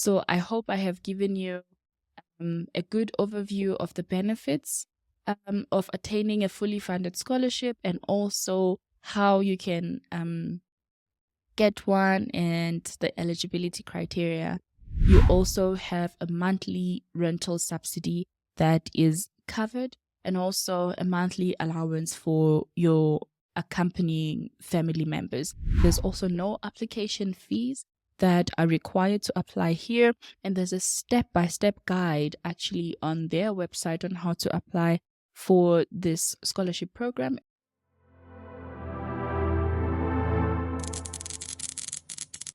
So I hope I have given you a good overview of the benefits of attaining a fully funded scholarship, and also how you can get one and the eligibility criteria. You also have a monthly rental subsidy that is covered, and also a monthly allowance for your accompanying family members. There's also no application fees that are required to apply here, and there's a step-by-step guide actually on their website on how to apply for this scholarship program.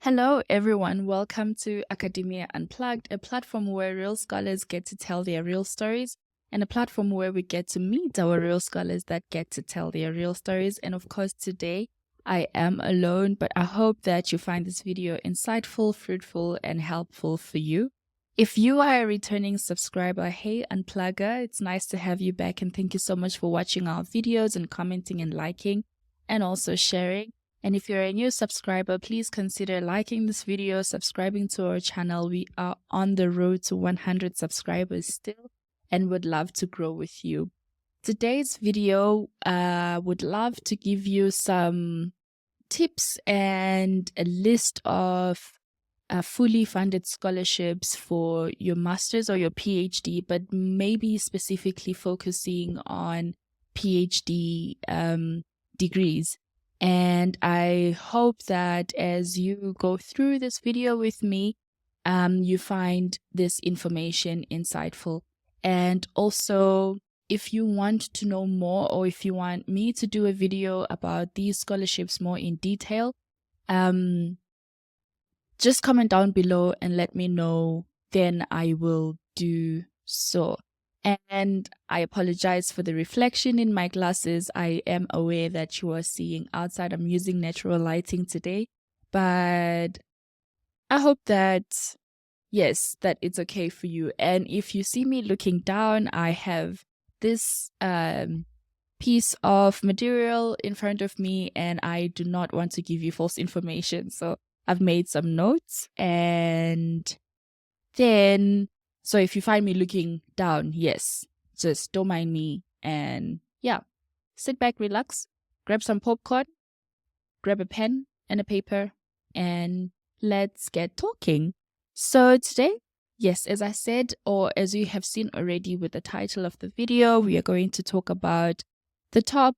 Hello everyone, welcome to Academia Unplugged, a platform where real scholars get to tell their real stories, and a platform where we get to meet our real scholars that get to tell their real stories. And of course today I am alone, but I hope that you find this video insightful, fruitful, and helpful for you. If you are a returning subscriber, hey Unplugger, it's nice to have you back, and thank you so much for watching our videos and commenting and liking and also sharing. And if you're a new subscriber, please consider liking this video, subscribing to our channel. We are on the road to 100 subscribers still, and would love to grow with you. Today's video would love to give you some tips and a list of fully funded scholarships for your master's or your PhD, but maybe specifically focusing on PhD degrees. And I hope that as you go through this video with me, you find this information insightful. And also, if you want to know more, or if you want me to do a video about these scholarships more in detail, just comment down below and let me know, then I will do so. And I apologize for the reflection in my glasses. I am aware that you are seeing outside. I'm using natural lighting today, but I hope that, yes, that it's okay for you. And if you see me looking down, I have this piece of material in front of me, and I do not want to give you false information. So I've made some notes, and then so if you find me looking down, yes, just don't mind me. And yeah, sit back, relax, grab some popcorn, grab a pen and a paper, and let's get talking. So today, yes, as I said, or as you have seen already with the title of the video, we are going to talk about the top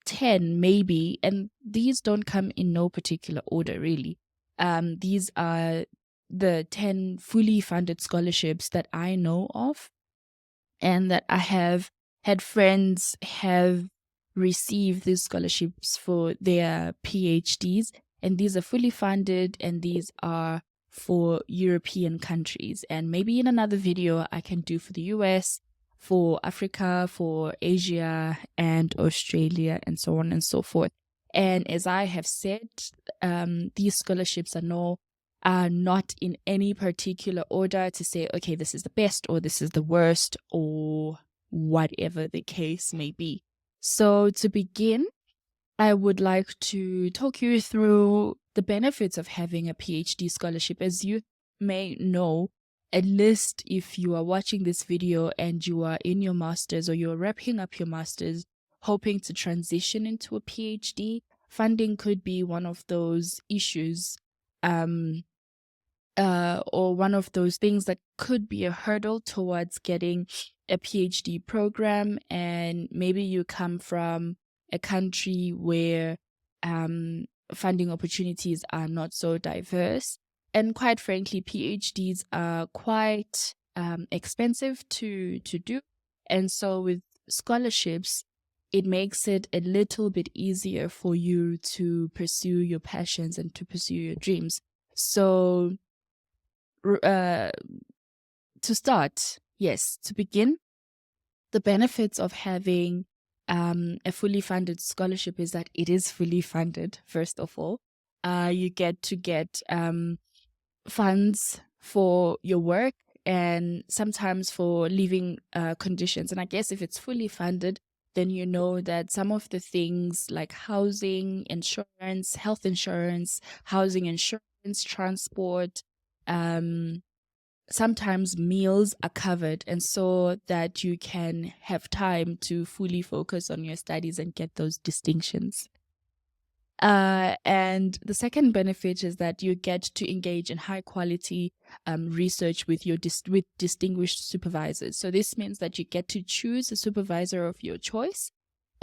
10 maybe, and these don't come in no particular order really. These are the 10 fully funded scholarships that I know of, and that I have had friends have received these scholarships for their PhDs, and these are fully funded, and these are for European countries. And maybe in another video I can do for the US, for Africa, for Asia, and Australia, and so on and so forth. And as I have said, these scholarships are not in any particular order to say, okay, this is the best or this is the worst, or whatever the case may be. So to begin, I would like to talk you through the benefits of having a PhD scholarship. As you may know, at least if you are watching this video and you are in your master's, or you're wrapping up your master's, hoping to transition into a PhD, funding could be one of those issues, or one of those things that could be a hurdle towards getting a PhD program. And maybe you come from a country where funding opportunities are not so diverse. And quite frankly, PhDs are quite expensive to do. And so with scholarships, it makes it a little bit easier for you to pursue your passions and to pursue your dreams. So to begin, the benefits of having a fully funded scholarship is that it is fully funded. First of all, you get to get funds for your work, and sometimes for living conditions. And I guess if it's fully funded, then you know that some of the things like housing, insurance, health insurance, housing insurance, transport, sometimes meals are covered, and so that you can have time to fully focus on your studies and get those distinctions. And the second benefit is that you get to engage in high quality research with your with distinguished supervisors. So this means that you get to choose a supervisor of your choice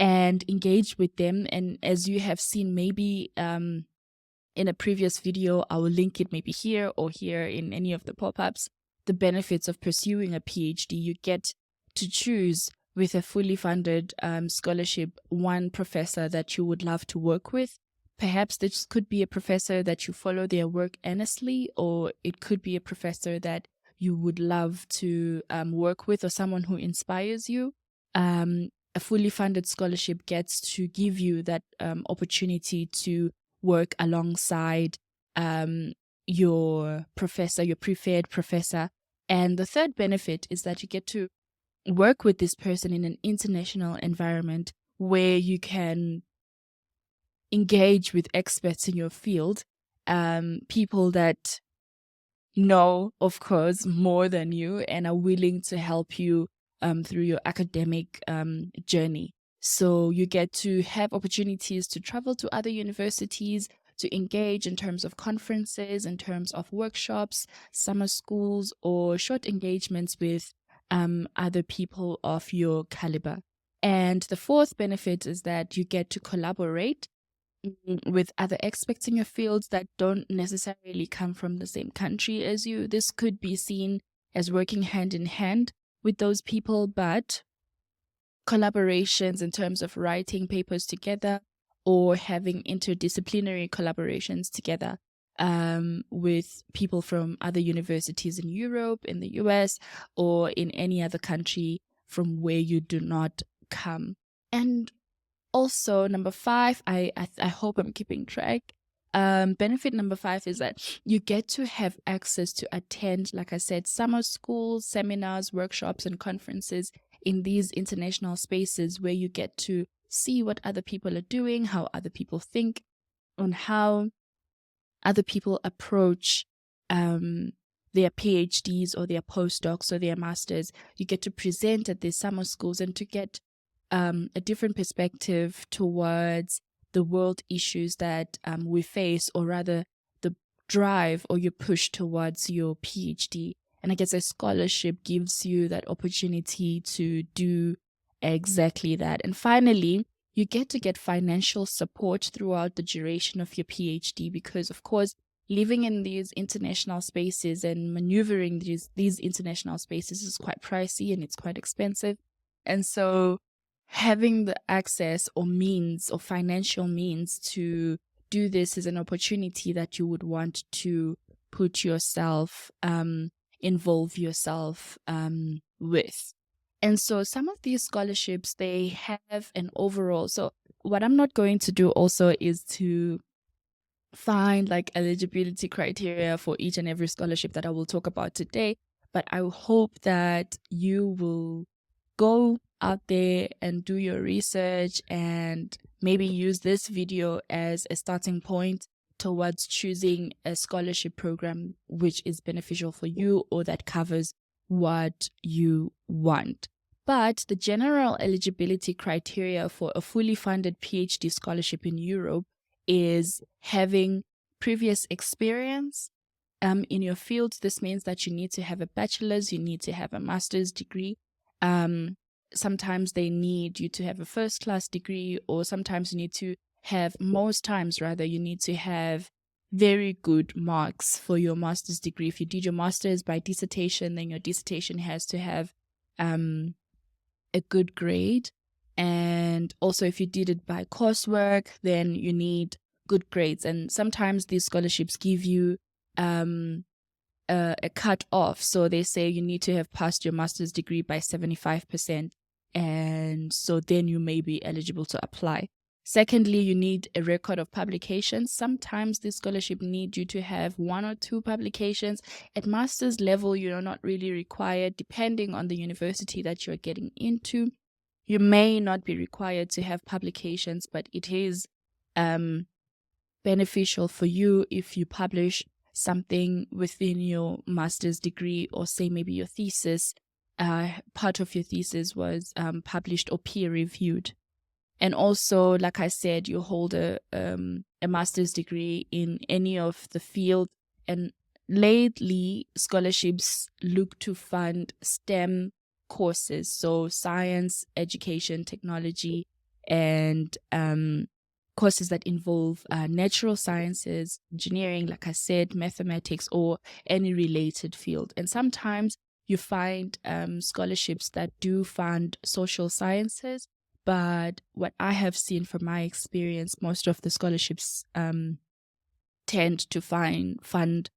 and engage with them. And as you have seen, maybe in a previous video, I will link it maybe here or here in any of the pop-ups, the benefits of pursuing a PhD. You get to choose with a fully funded scholarship one professor that you would love to work with. Perhaps this could be a professor that you follow their work earnestly, or it could be a professor that you would love to work with, or someone who inspires you. A fully funded scholarship gets to give you that opportunity to work alongside your professor, your preferred professor. And the third benefit is that you get to work with this person in an international environment where you can engage with experts in your field, people that know, of course, more than you and are willing to help you through your academic journey. So you get to have opportunities to travel to other universities, to engage in terms of conferences, in terms of workshops, summer schools, or short engagements with other people of your caliber. And the fourth benefit is that you get to collaborate with other experts in your fields that don't necessarily come from the same country as you. This could be seen as working hand in hand with those people, but collaborations in terms of writing papers together or having interdisciplinary collaborations together with people from other universities in Europe, in the US, or in any other country from where you do not come. And also, number 5, I hope I'm keeping track. Benefit number 5 is that you get to have access to attend, like I said, summer schools, seminars, workshops, and conferences in these international spaces where you get to see what other people are doing, how other people think, on how other people approach their PhDs or their postdocs or their masters. You get to present at these summer schools and to get a different perspective towards the world issues that we face, or rather the drive or your push towards your PhD. And I guess a scholarship gives you that opportunity to do exactly that. And finally, you get to get financial support throughout the duration of your PhD, because of course, living in these international spaces and maneuvering these international spaces is quite pricey and it's quite expensive. And so having the access or means or financial means to do this is an opportunity that you would want to put yourself, involve yourself with. And so some of these scholarships, they have an overall. So what I'm not going to do also is to find like eligibility criteria for each and every scholarship that I will talk about today. But I hope that you will go out there and do your research and maybe use this video as a starting point towards choosing a scholarship program which is beneficial for you or that covers what you want. But the general eligibility criteria for a fully funded PhD scholarship in Europe is having previous experience in your field. This means that you need to have a bachelor's, you need to have a master's degree. Sometimes they need you to have a first-class degree, or sometimes you need to have, most times rather, you need to have very good marks for your master's degree. If you did your master's by dissertation, then your dissertation has to have a good grade. And also if you did it by coursework, then you need good grades. And sometimes these scholarships give you a cut off. So they say you need to have passed your master's degree by 75%. And so then you may be eligible to apply. Secondly, you need a record of publications. Sometimes this scholarship need you to have 1 or 2 publications. At master's level, you're not really required, depending on the university that you're getting into. You may not be required to have publications, but it is beneficial for you if you publish something within your master's degree, or say maybe your thesis, part of your thesis was published or peer reviewed. And also, like I said, you hold a master's degree in any of the field. And lately, scholarships look to fund STEM courses, so science, education, technology, and courses that involve natural sciences, engineering, like I said, mathematics, or any related field. And sometimes you find scholarships that do fund social sciences. But what I have seen from my experience, most of the scholarships tend to fund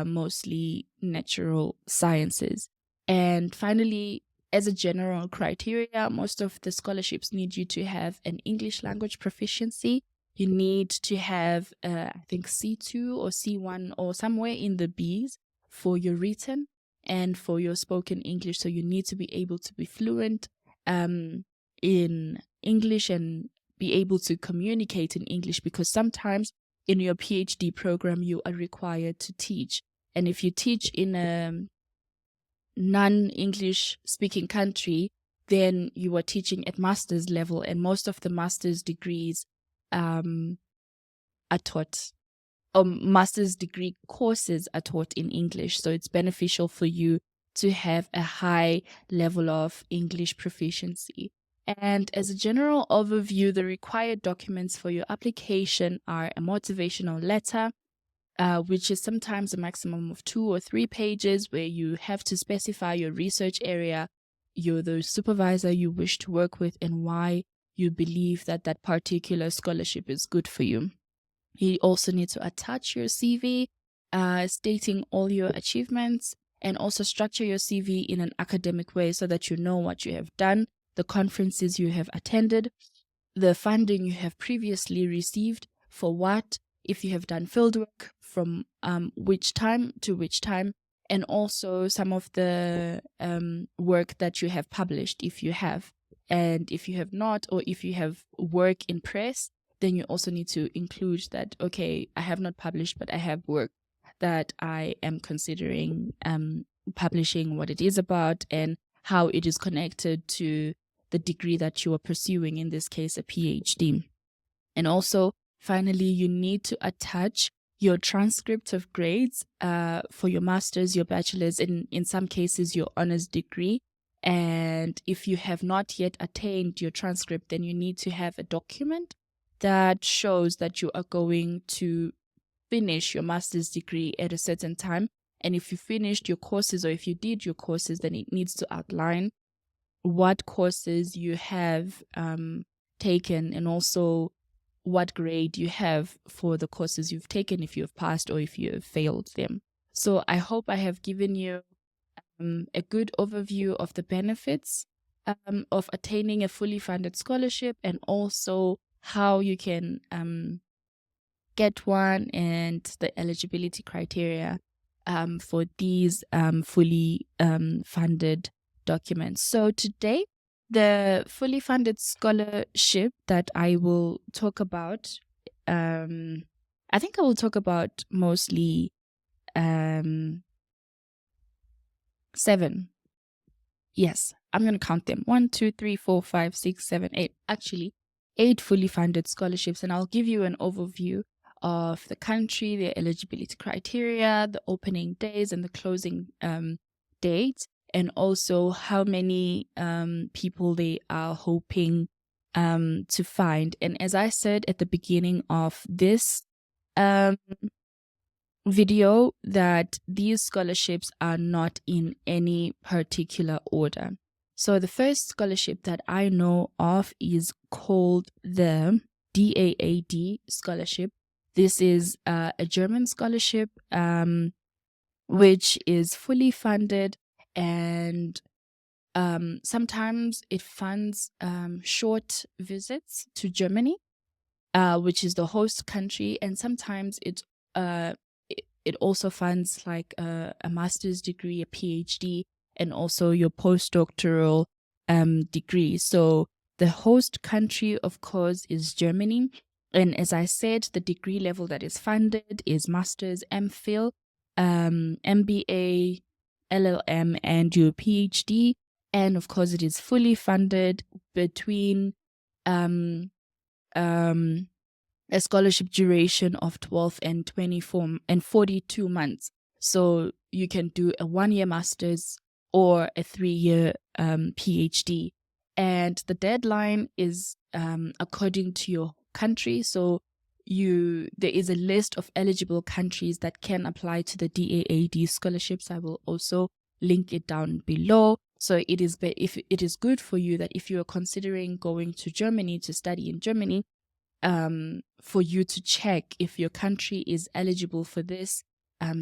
mostly natural sciences. And finally, as a general criteria, most of the scholarships need you to have an English language proficiency. You need to have, I think, C2 or C1 or somewhere in the Bs for your written and for your spoken English. So you need to be able to be fluent in English and be able to communicate in English, because sometimes in your PhD program you are required to teach. And if you teach in a non-English speaking country, then you are teaching at master's level, and most of the master's degrees are taught, or master's degree courses are taught in English. So it's beneficial for you to have a high level of English proficiency. And as a general overview, the required documents for your application are a motivational letter, which is sometimes a maximum of 2 or 3 pages, where you have to specify your research area, the supervisor you wish to work with, and why you believe that that particular scholarship is good for you. You also need to attach your CV, stating all your achievements, and also structure your CV in an academic way so that you know what you have done, the conferences you have attended, the funding you have previously received for what, if you have done fieldwork, from which time to which time, and also some of the work that you have published, if you have. And if you have not, or if you have work in press, then you also need to include that, okay, I have not published, but I have work that I am considering publishing, what it is about, and how it is connected to the degree that you are pursuing, in this case, a PhD. And also, finally, you need to attach your transcript of grades for your master's, your bachelor's, and in some cases, your honors degree. And if you have not yet attained your transcript, then you need to have a document that shows that you are going to finish your master's degree at a certain time. And if you finished your courses, or if you did your courses, then it needs to outline what courses you have taken, and also what grade you have for the courses you've taken, if you have passed or if you have failed them. So I hope I have given you a good overview of the benefits of attaining a fully funded scholarship, and also how you can get one, and the eligibility criteria for these fully funded documents. So today, the fully funded scholarship that I will talk about, I think I will talk about mostly 7. Yes, I'm going to count them. 1, 2, 3, 4, 5, 6, 7, 8. Actually, 8 fully funded scholarships, and I'll give you an overview of the country, the eligibility criteria, the opening days and the closing dates, and also how many people they are hoping to find. And as I said at the beginning of this video, that these scholarships are not in any particular order. So the first scholarship that I know of is called the DAAD scholarship. This is a German scholarship which is fully funded, and sometimes it funds short visits to Germany, which is the host country, and sometimes it also funds like a master's degree, a PhD, and also your postdoctoral degree. So the host country, of course, is Germany, And as I said, the degree level that is funded is Master's, MPhil, MBA, LLM, and your PhD. And of course, it is fully funded between a scholarship duration of 12 and 24 and 42 months. So you can do a 1-year master's or a 3-year PhD. And the deadline is according to your country. So there is a list of eligible countries that can apply to the DAAD scholarships. I will also link it down below. So it is good for you that if you are considering going to Germany to study in Germany, for you to check if your country is eligible for this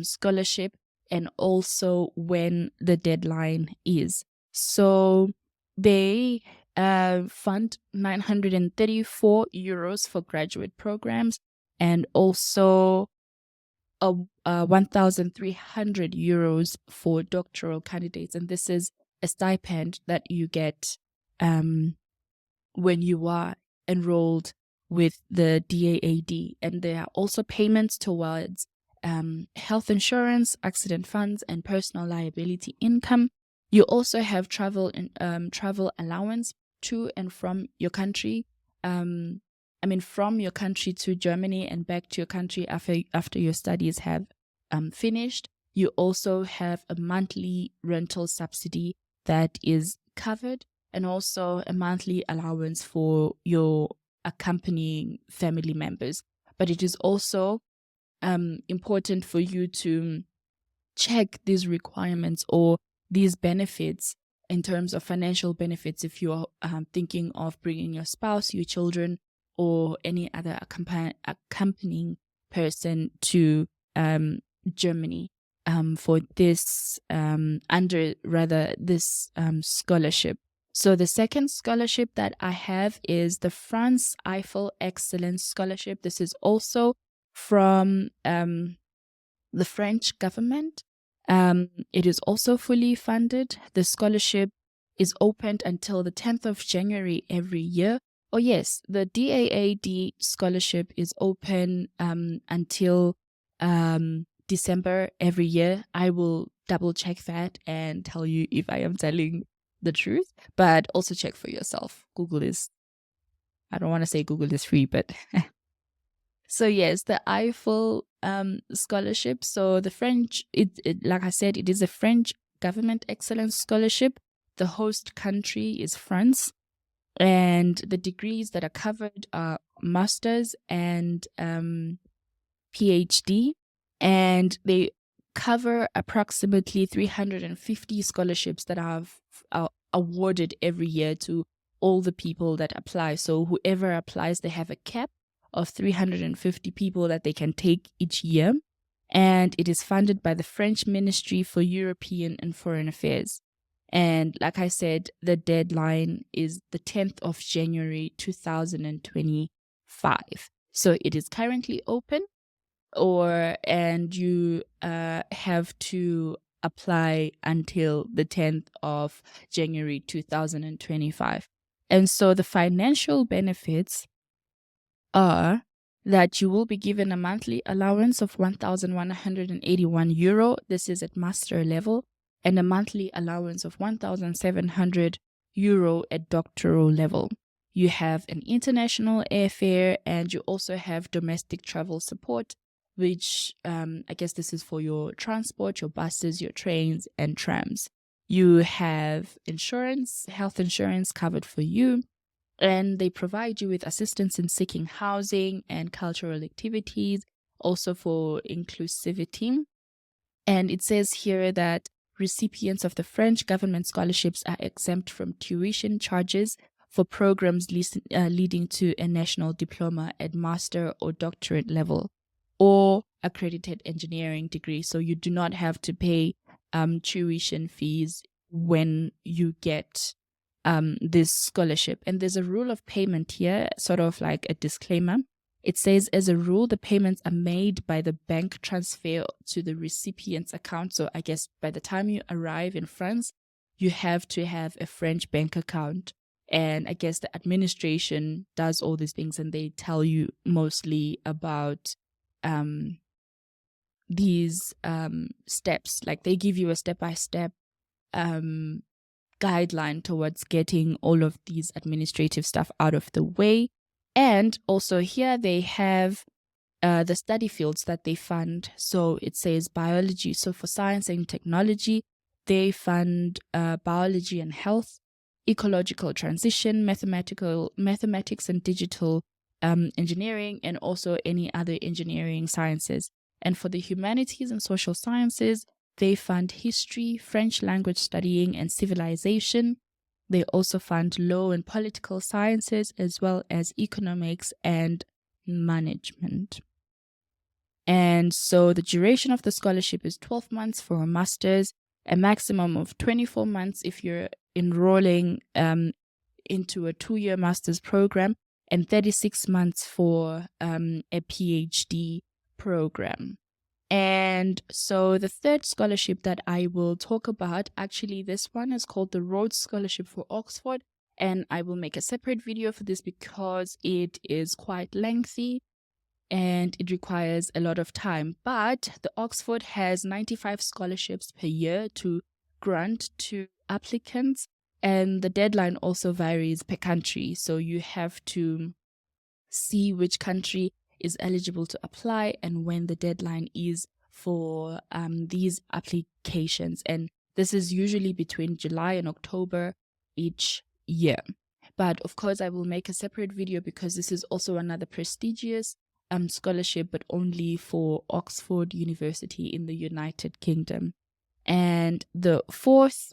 scholarship, and also when the deadline is. So they fund 934 euros for graduate programs, and also 1,300 euros for doctoral candidates. And this is a stipend that you get when you are enrolled with the DAAD. And there are also payments towards health insurance, accident funds, and personal liability income. You also have travel allowance to and from your country. From your country to Germany and back to your country after your studies have finished. You also have a monthly rental subsidy that is covered, and also a monthly allowance for your accompanying family members. But it is also important for you to check these requirements or these benefits in terms of financial benefits if you're thinking of bringing your spouse, your children, or any other accompanying person to Germany for this scholarship. So the second scholarship that I have is the France Eifel Excellence Scholarship. This is also from the French government. It is also fully funded. The scholarship is opened until the 10th of January every year. Oh yes, the DAAD scholarship is open until December every year. I will double check that and tell you if I am telling the truth, but also check for yourself. I don't want to say Google is free, but so yes, the Eifel scholarship. So the French, like I said, it is a French government excellence scholarship. The host country is France, and the degrees that are covered are master's and PhD, and they cover approximately 350 scholarships that are awarded every year to all the people that apply. So whoever applies, they have a cap of 350 people that they can take each year. And it is funded by the French Ministry for European and Foreign Affairs. And like I said, the deadline is the 10th of January 2025. So it is currently open, and you have to apply until the 10th of January 2025. And so the financial benefits are that you will be given a monthly allowance of 1,181 euro. This is at master level, and a monthly allowance of 1,700 euro at doctoral level. You have an international airfare, and you also have domestic travel support, which I guess this is for your transport, your buses, your trains, and trams. You have insurance, health insurance covered for you, and they provide you with assistance in seeking housing and cultural activities, also for inclusivity. And it says here that recipients of the French government scholarships are exempt from tuition charges for programs leading to a national diploma at master or doctorate level, or accredited engineering degree. So you do not have to pay tuition fees when you get this scholarship. And there's a rule of payment here, sort of like a disclaimer. It says, as a rule, the payments are made by the bank transfer to the recipient's account. So I guess by the time you arrive in France, you have to have a French bank account. And I guess the administration does all these things, and they tell you mostly about these steps. Like they give you a step-by-step guideline towards getting all of these administrative stuff out of the way. And also here they have the study fields that they fund. So it says biology. So for science and technology, they fund biology and health, ecological transition, mathematics and digital engineering, and also any other engineering sciences. And for the humanities and social sciences, they fund history, French language studying, and civilization. They also fund law and political sciences, as well as economics and management. And so the duration of the scholarship is 12 months for a master's, a maximum of 24 months if you're enrolling into a 2-year master's program, and 36 months for a PhD program. And so the third scholarship that I will talk about, actually this one is called the Rhodes Scholarship for Oxford, and I will make a separate video for this because it is quite lengthy and it requires a lot of time. But the Oxford has 95 scholarships per year to grant to applicants, and the deadline also varies per country. So you have to see which country is eligible to apply and when the deadline is for these applications. And this is usually between July and October each year. But of course, I will make a separate video because this is also another prestigious scholarship, but only for Oxford University in the United Kingdom. And the fourth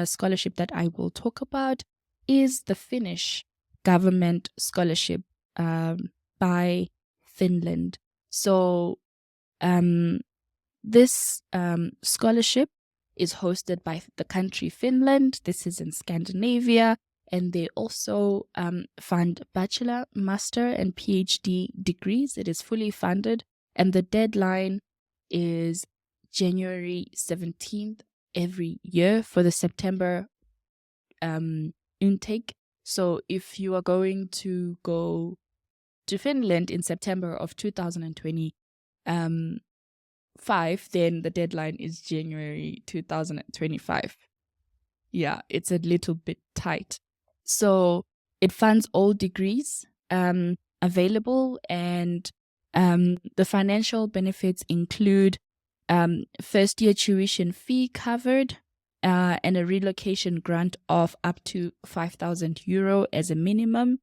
scholarship that I will talk about is the Finnish government scholarship by Finland. So this scholarship is hosted by the country Finland. This is in Scandinavia, and they also fund bachelor, master, and PhD degrees. It is fully funded, and the deadline is January 17th every year for the September intake. So if you are going to go to Finland in September of 2025, then the deadline is January 2025. Yeah, it's a little bit tight. So it funds all degrees available, and the financial benefits include first year tuition fee covered, and a relocation grant of up to 5,000 euro as a minimum.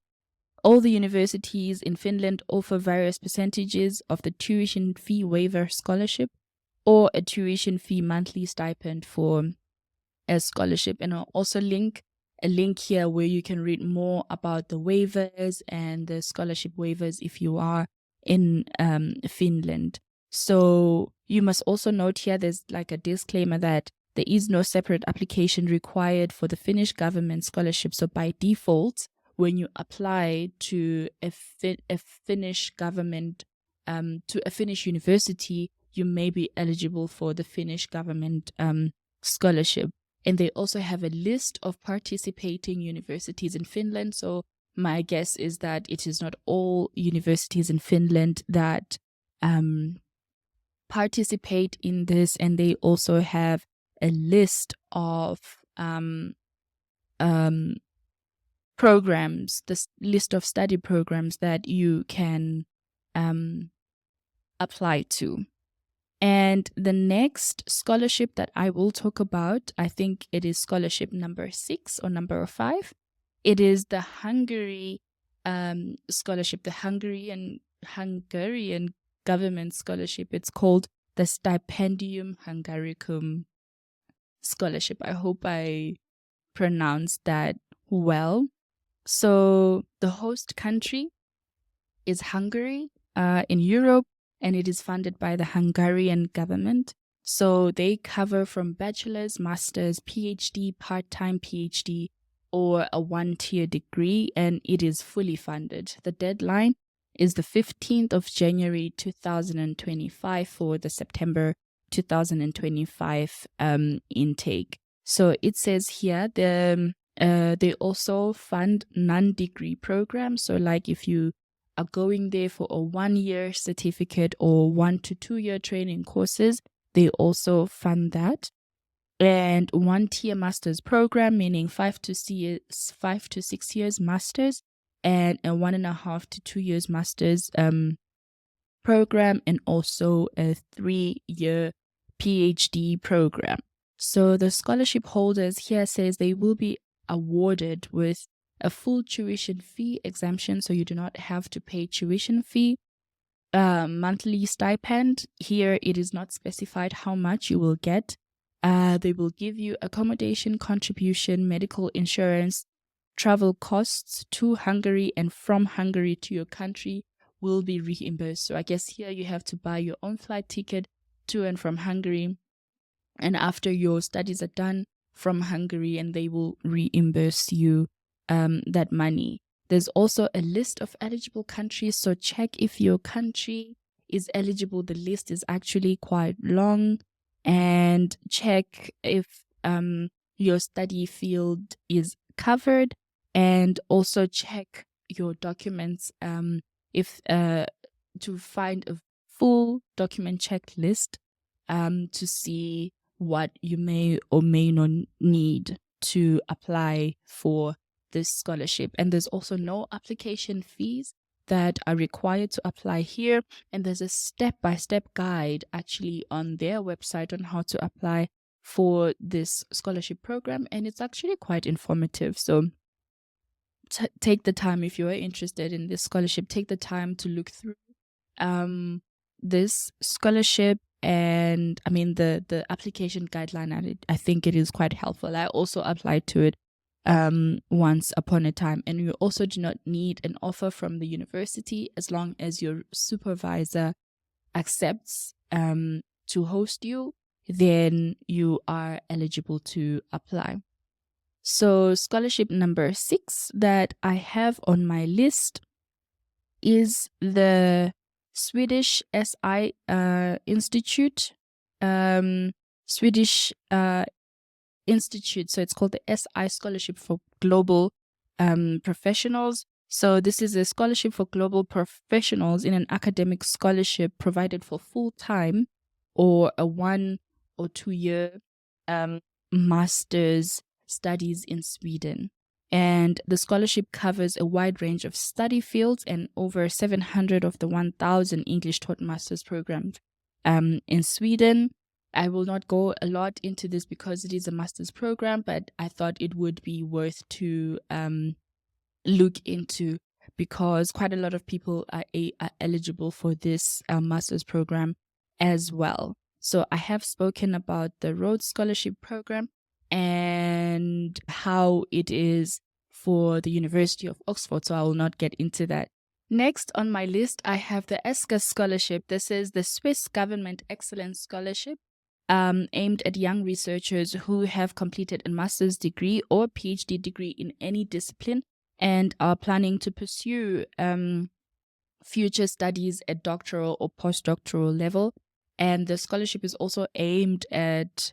All the universities in Finland offer various percentages of the tuition fee waiver scholarship or a tuition fee monthly stipend for a scholarship. And I'll also link a link here where you can read more about the waivers and the scholarship waivers if you are in Finland. So you must also note here, there's like a disclaimer that there is no separate application required for the Finnish government scholarship. So by default, when you apply to a Finnish government, to a Finnish university, you may be eligible for the Finnish government scholarship. And they also have a list of participating universities in Finland. So my guess is that it is not all universities in Finland that participate in this, and they also have a list of programs, this list of study programs that you can apply to. And the next scholarship that I will talk about, I think it is scholarship number 6 or number 5. It is the Hungary scholarship, the Hungarian government scholarship. It's called the Stipendicum Hungaricum scholarship. I hope I pronounced that well. So the host country is Hungary in Europe, and it is funded by the Hungarian government. So they cover from bachelor's, master's, PhD, part-time PhD, or a 1-tier degree, and it is fully funded. The deadline is the 15th of January 2025 for the September 2025 intake. So it says here they also fund non-degree programs. So like if you are going there for a 1-year certificate or 1 to 2 year training courses, they also fund that. And 1-tier master's program, meaning 5 to 6 years master's, and a 1.5 to 2 years master's program, and also a 3-year PhD program. So the scholarship holders here says they will be awarded with a full tuition fee exemption, so you do not have to pay tuition fee. Monthly stipend, here it is not specified how much you will get. They will give you accommodation contribution, medical insurance, travel costs to Hungary and from Hungary to your country will be reimbursed. So I guess here you have to buy your own flight ticket to and from Hungary, and after your studies are done from Hungary, and they will reimburse you that money. There's also a list of eligible countries, so check if your country is eligible. The list is actually quite long, and check if your study field is covered, and also check your documents if to find a full document checklist to see what you may or may not need to apply for this scholarship. And there's also no application fees that are required to apply here. And there's a step-by-step guide actually on their website on how to apply for this scholarship program. And it's actually quite informative. So take the time, if you are interested in this scholarship, take the time to look through this scholarship. And I mean, the application guideline, I think it is quite helpful. I also applied to it once upon a time. And you also do not need an offer from the university as long as your supervisor accepts to host you, then you are eligible to apply. So scholarship number 6 that I have on my list is the Swedish SI Institute, Swedish Institute. So it's called the SI Scholarship for Global Professionals. So this is a scholarship for global professionals in an academic scholarship provided for full-time or a 1 or 2 year master's studies in Sweden. And the scholarship covers a wide range of study fields and over 700 of the 1,000 English taught master's programs in Sweden. I will not go a lot into this because it is a master's program, but I thought it would be worth to look into because quite a lot of people are eligible for this master's program as well. So I have spoken about the Rhodes Scholarship Program and how it is for the University of Oxford, so I will not get into that. Next on my list, I have the ESKAS Scholarship. This is the Swiss Government Excellence Scholarship aimed at young researchers who have completed a master's degree or PhD degree in any discipline and are planning to pursue future studies at doctoral or postdoctoral level. And the scholarship is also aimed at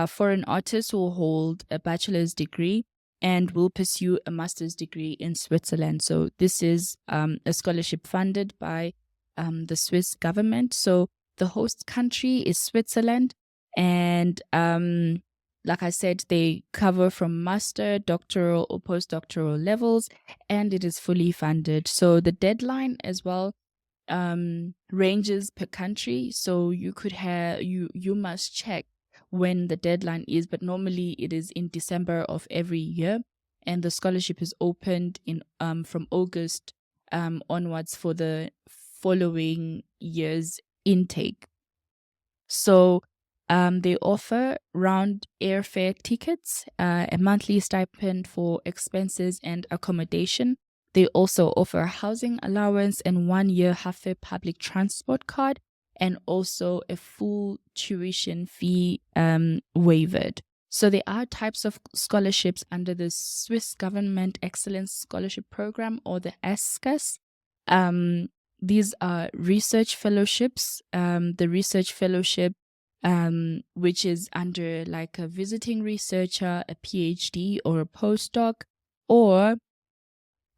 foreign artists who hold a bachelor's degree and will pursue a master's degree in Switzerland. So this is a scholarship funded by the Swiss government. So the host country is Switzerland. And like I said, they cover from master, doctoral, or postdoctoral levels, and it is fully funded. So the deadline as well ranges per country. So you could have you must check when the deadline is, but normally it is in December of every year, and the scholarship is opened in from August onwards for the following year's intake. So they offer round airfare tickets, a monthly stipend for expenses and accommodation. They also offer housing allowance and 1 year half-fare public transport card, and also a full tuition fee waived. So there are types of scholarships under the Swiss Government Excellence Scholarship Program, or the ESKAS. These are research fellowships. The research fellowship which is under like a visiting researcher, a PhD or a postdoc, or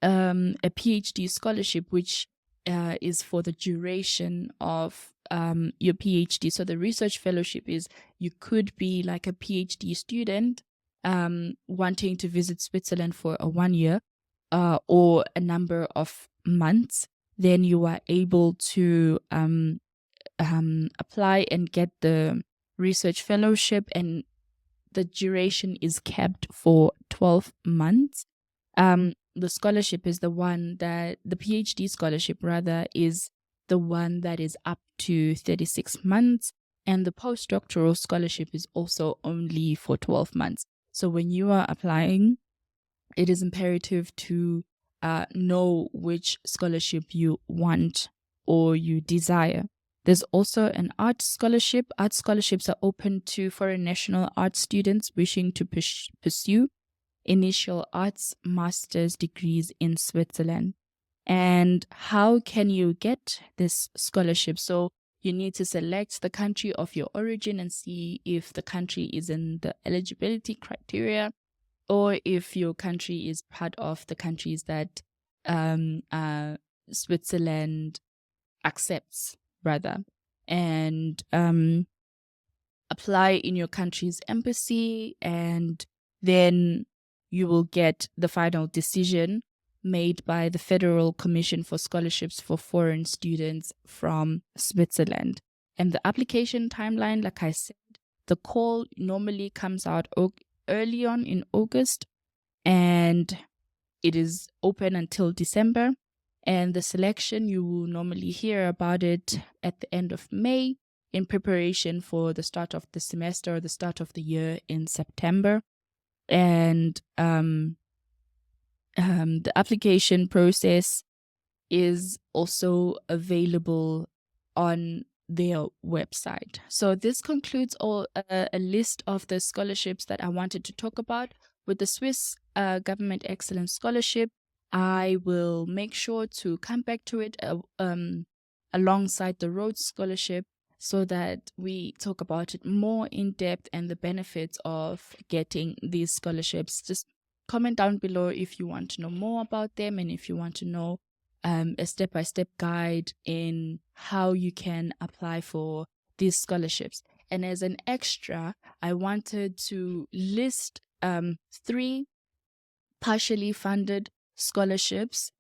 a PhD scholarship, which is for the duration of your PhD. So the research fellowship is you could be like a PhD student wanting to visit Switzerland for a 1 year or a number of months. Then you are able to apply and get the research fellowship, and the duration is kept for 12 months. The scholarship is the one that, the PhD scholarship rather, is the one that is up to 36 months. And the postdoctoral scholarship is also only for 12 months. So when you are applying, it is imperative to know which scholarship you want or you desire. There's also an art scholarship. Art scholarships are open to foreign national art students wishing to pursue initial arts master's degrees in Switzerland. And how can you get this scholarship? So you need to select the country of your origin and see if the country is in the eligibility criteria, or if your country is part of the countries that Switzerland accepts, rather. And apply in your country's embassy, and then you will get the final decision made by the Federal Commission for Scholarships for Foreign Students from Switzerland. And the application timeline, like I said, the call normally comes out early on in August, and it is open until December. And the selection, you will normally hear about it at the end of May, in preparation for the start of the semester or the start of the year in September. And the application process is also available on their website. So this concludes a list of the scholarships that I wanted to talk about. With the Swiss Government Excellence Scholarship, I will make sure to come back to it alongside the Rhodes Scholarship, so that we talk about it more in depth and the benefits of getting these scholarships. Just comment down below if you want to know more about them, and if you want to know a step-by-step guide in how you can apply for these scholarships. And as an extra, I wanted to list 3 partially funded scholarships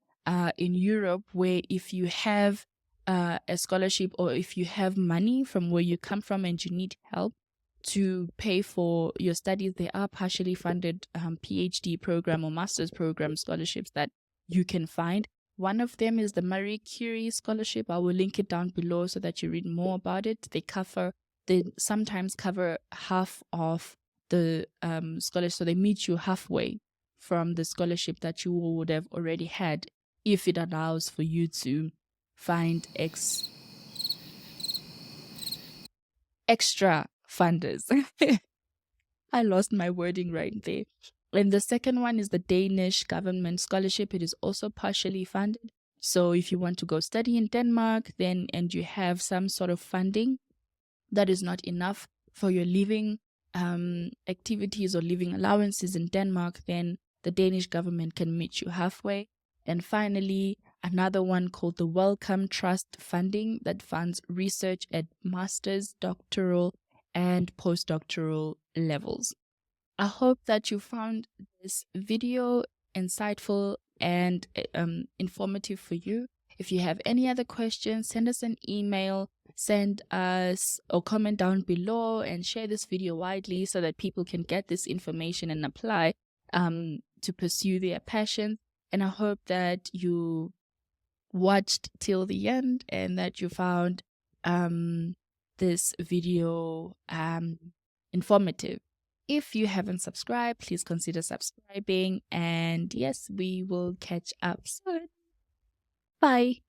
in Europe, where if you have a scholarship, or if you have money from where you come from and you need help to pay for your studies, there are partially funded PhD program or master's program scholarships that you can find. One of them is the Marrie Currie scholarship. I will link it down below so that you read more about it. They sometimes cover half of the scholarship, so they meet you halfway from the scholarship that you would have already had, if it allows for you to find extra funders. I lost my wording right there. And the second one is the Danish government scholarship. It is also partially funded. So if you want to go study in Denmark, and you have some sort of funding that is not enough for your living activities or living allowances in Denmark, then the Danish government can meet you halfway. And finally, another one called the Wellcome Trust funding that funds research at master's, doctoral, and postdoctoral levels. I hope that you found this video insightful and informative for you. If you have any other questions, send us an email, send us or comment down below, and share this video widely so that people can get this information and apply to pursue their passion. And I hope that you watched till the end and that you found this video informative. If you haven't subscribed, please consider subscribing. And yes, we will catch up soon. Bye.